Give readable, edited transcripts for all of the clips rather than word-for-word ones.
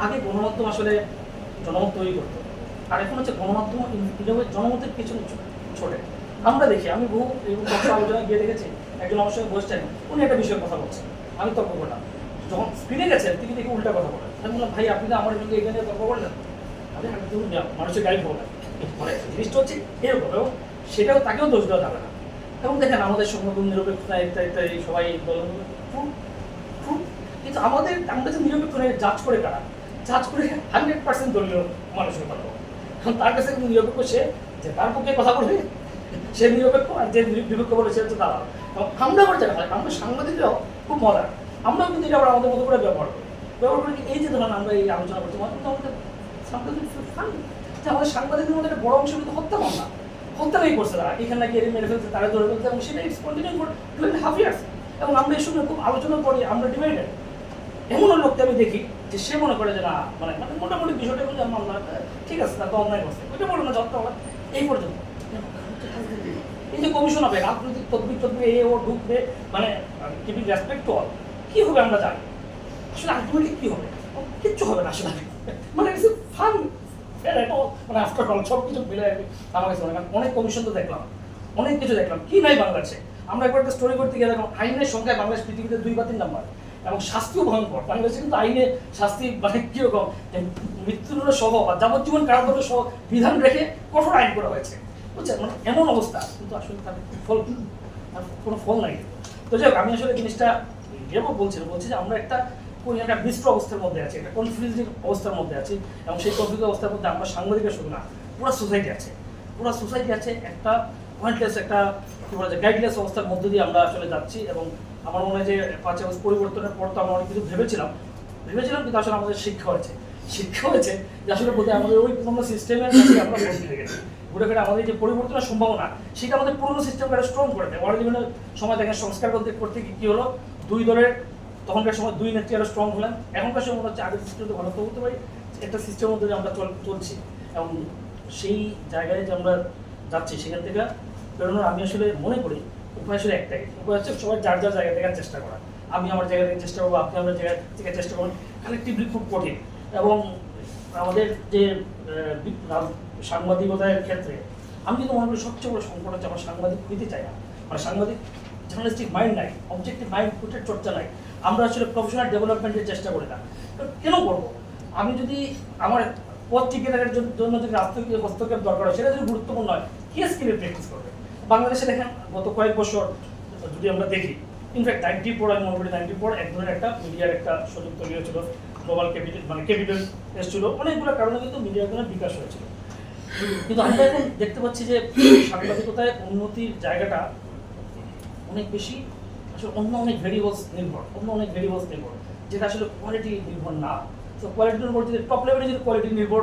আগে গণমাধ্যম আসলে জনমত তৈরি করতো, আর এখন হচ্ছে গণমাধ্যম জনমতের পিছনে ছোটে। আমরা দেখি, আমি বহু আলোচনায় গিয়ে দেখেছি, একজন আমার সঙ্গে বসছেন, উনি একটা বিষয়ে কথা বলছেন, আমি তর্ক করলাম, যখন স্ক্রিনে গেছেন তিনি দেখে উল্টা কথা বলেন। আমি বললাম, ভাই আপনি না আমার সঙ্গে এখানে তর্ক করলেন, আমি মানুষের গাইড বলেন, মানে জিনিসটা হচ্ছে এরকম, এবং সেটাও তাকেও দোষ দেওয়া যাবে না। এবং দেখেন আমাদের সংবাদ নিরপেক্ষতা ইত্যাদি সবাই কিন্তু আমরা যে নিরপেক্ষ জাজ করে কারা, জাজ করে 100% দলীয় মানুষের কথা বলে। কারণ তার কাছে কিন্তু নিরপেক্ষ সে যে তার পক্ষে কথা বলবে সে নিরপেক্ষ, আর যে বিপক্ষ বলে সে হচ্ছে দালাল। আমরা আবার জায়গা হয়, আমরা সাংবাদিকরাও খুব মজার, আমরাও কিন্তু এটা আবার আমাদের মতো করে ব্যবহার করি এই যে ধরুন আমরা এই আলোচনা করছি, আমাদের সাংবাদিক যে আমাদের সাংবাদিকদের মধ্যে একটা বড় অংশ কিন্তু হত্যা মামলা হত্যাই করছে তারা, এখানে নাকি এর মেরে ফেলছে, তারা ধরে ফেলছে, এবং সেটা কন্টিনিউ ফর 2.5 years। এবং আমরা এই সময় খুব আলোচনা করি, আমরা ডিভাইডেড। এমন লোককে আমি দেখি যে সে মনে করে যে না, মানে মানে মোটামুটি বিষয়টা বুঝে মামলা ঠিক আছে, তার তো অন্যায় করছে, ওইটা বলো না যত এই পর্যন্ত। এই যে কমিশন হবে রাজনৈতিক তদবির এ ও ঢুকবে, মানে গিভিং রেসপেক্ট টু অল, কি হবে আমরা জানি, আসলে আলটিমেটলি কি হবে, কিচ্ছু হবে না আসলে, মানে ইটস ফান, মানে আফটার অল সব কিছু মিলে আমার কাছে মনে হয়। অনেক কমিশন তো দেখলাম, অনেক কিছু দেখলাম, কি নাই বাংলাদেশে। আমরা একবার একটা স্টোরি করতে গিয়ে দেখলাম আইনের সংখ্যায় বাংলাদেশ পৃথিবীতে 2 বা 3 নাম্বার, এবং শাস্তিও ভয়ঙ্কর। বাংলাদেশে কিন্তু আইনে শাস্তি মানে কিরকম, মৃত্যুদণ্ড সহ বা যাবজ্জীবন কারাদণ্ড সহ বিধান রেখে কঠোর আইন করা হয়েছে, বুঝছেন, মানে এমন অবস্থা, কিন্তু আসলে তার ফল কোনো ফল নাই। তো যাই হোক, আমি আসলে জিনিসটা বলছি যে আমরা একটা মিশ্র অবস্থার মধ্যে আছি, একটা কনফিউজিং অবস্থার মধ্যে আছি, এবং সেই কনফিউজিং অবস্থার মধ্যে আমরা সাংবাদিকের শুধু না, পুরো সোসাইটি আছে একটা পয়েন্টলেস, একটা কি বলা যায় গাইডলেস অবস্থার মধ্য দিয়ে আমরা আসলে যাচ্ছি। এবং আমার মনে হয় যে 5 আগস্ট পরিবর্তনের পর তো আমরা অনেক কিছু ভেবেছিলাম, কিন্তু আসলে আমাদের শিক্ষা হয়েছে যে আসলে বোধহয় আমাদের ওই পুরোনো সিস্টেমের কাছে আমরা বন্দী হয়ে গেছি। ঘুরে ফিরে আমাদের যে পরিবর্তনের সম্ভাবনা, সেটা আমাদের পুরোনো সিস্টেমকে আরো স্ট্রং করে দেয়। ওয়ার্ল্ড বিভিন্ন সময় দেখেন সংস্কার করতে কি হলো, দুই দলের তখনকার সময় 2 নেত্রী আরো স্ট্রং হলেন, এখনকার সময় মনে হচ্ছে আগের সিস্টেম তো ভালো করতে পারি, একটা সিস্টেমের মধ্যে আমরা চলছি। এবং সেই জায়গায় যে আমরা যাচ্ছি, সেখান থেকে বেরোনোর আমি আসলে মনে করি উপায় আসলে একটাই, উপায় হচ্ছে সবাই যার জায়গা থেকে চেষ্টা করা। আমি আমার জায়গা থেকে চেষ্টা করবো, আপনি আমার জায়গা থেকে চেষ্টা করবেন, কালেক্টিভলি খুব কঠিন। এবং আমাদের যে সাংবাদিকতার ক্ষেত্রে আমি কিন্তু মনে করি সবচেয়ে বড় সংকট হচ্ছে আমার সাংবাদিক হইতে চাই না, মানে সাংবাদিক জার্নালিস্টিক মাইন্ড নাই, অবজেক্টিভ মাইন্ড ফুটের চর্চা নাই, আমরা আসলে প্রফেশনাল ডেভেলপমেন্টের চেষ্টা করি না। কেন করবো? আমি যদি আমার পথ টিকে থাকার জন্য যদি রাজনৈতিক হস্তক্ষেপ দরকার হয়, সেটা যদি গুরুত্বপূর্ণ হয়, কি স্কিলে প্র্যাকটিস করবে? বাংলাদেশে দেখেন গত কয়েক বছর যদি আমরা দেখি, ইনফ্যাক্ট 94 আমি মনে করি 94 এক ধরনের একটা মিডিয়ার একটা সুযোগ তৈরি হয়েছিল, গ্লোবাল ক্যাপিটাল মানে ক্যাপিটাল এসেছিল, অনেকগুলো কারণে কিন্তু মিডিয়ার জন্য বিকাশ হয়েছিল। কিন্তু আমরা এখন দেখতে পাচ্ছি যে সাংবাদিকতায় উন্নতির জায়গাটা অনেক বেশি আসলে অনেক ভেরিয়েবলস নির্ভর, যেটা আসলে কোয়ালিটি নির্ভর না। তো কোয়ালিটি নির্ভর যদি টপ লেভেলে যদি কোয়ালিটি নির্ভর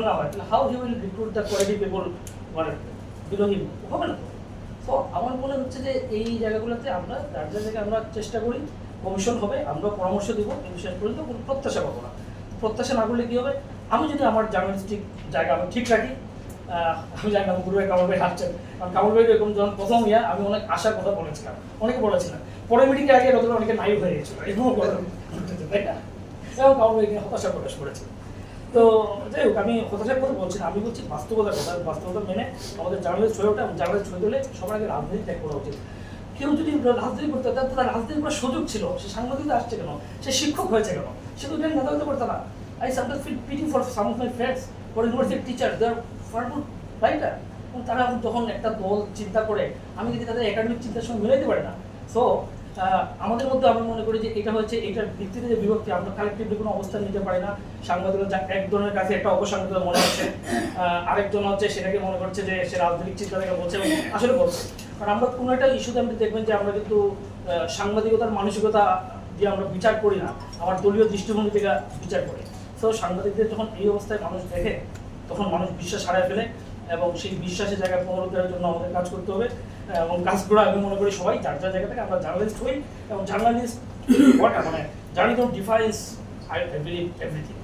না হয়, তাহলে how he will recruit the quality people মানে বিলো হিম, হবে না। তো আমার মনে হচ্ছে যে এই জায়গাগুলোতে আমরা যার জায়গায় আমরা চেষ্টা করি, কমিশন হবে, আমরা পরামর্শ দেবো, কিন্তু শেষ পর্যন্ত কোনো প্রত্যাশা পাবো না। প্রত্যাশা না করলে কী হবে, আমি যদি আমার জার্নালিস্টিক জায়গা আমি ঠিক রাখি, আমি জানি না গুরু ভাই কামাল ভাই হাঁটছেন, কারণ কামাল ভাই এরকম যখন প্রথম আমি অনেক আশার কথা বলেছিলাম, পরে মিটিংয়ে আগে অনেকে নাইভ হয়ে গেছিল, এরকম কথা তাই না, এবং কামাল ভাই হতাশা প্রকাশ করেছে। তো যাই হোক, আমি হতাশার কথা বলছি না, আমি বলছি বাস্তবতার কথা, বাস্তবতা মেনে আমাদের জার্নালিস্ট হয়ে ওঠে, এবং জার্নালিস্ট হয়ে গেলে সবার আগে রাজনীতি ত্যাগ করা উচিত। কেউ যদি রাজনীতি করতে তার তো তার রাজনীতি করার সুযোগ ছিল, সে সাংবাদিকতা আসছে কেন, সে শিক্ষক হয়েছে কেন, সে তো নেতা হতে পারতো না। I sometimes feel pity for some of my friends for university teacher, they are far good writer, এবং তারা যখন একটা দল চিন্তা করে, আমি যদি তাদের একাডেমিক চিন্তার সঙ্গে মিলাইতে পারি না। সো আমাদের মধ্যে আমি মনে করি যে এটা হচ্ছে এটার ভিত্তিতে যে বিভক্তি, আমরা কালেক্টিভলি কোনো অবস্থান নিতে পারি না। সাংবাদিকতা এক ধরনের কাছে একটা অপসাংবাদিকতা মনে হচ্ছে, আরেকজন হচ্ছে সেটাকে মনে করছে যে সে রাজনৈতিক চিন্তা থেকে বলছে, এবং আসলে বলছে। কারণ আমরা কোনো একটা ইস্যুতে আপনি দেখবেন যে আমরা কিন্তু সাংবাদিকতার মানসিকতা দিয়ে আমরা বিচার করি না, আমার দলীয় দৃষ্টিভঙ্গি থেকে বিচার করি। সো সাংবাদিকদের যখন এই অবস্থায় মানুষ দেখে, তখন মানুষ বিশ্বাস হারায় ফেলে, এবং সেই বিশ্বাসের জায়গায় পুনরুদ্ধারের জন্য আমাদের কাজ করতে হবে। এবং কাজগুলো আমি মনে করি সবাই যার যার জায়গা থেকে আমরা জার্নালিস্ট হই, এবং জার্নালিস্ট মানে journalism defines I believe everything.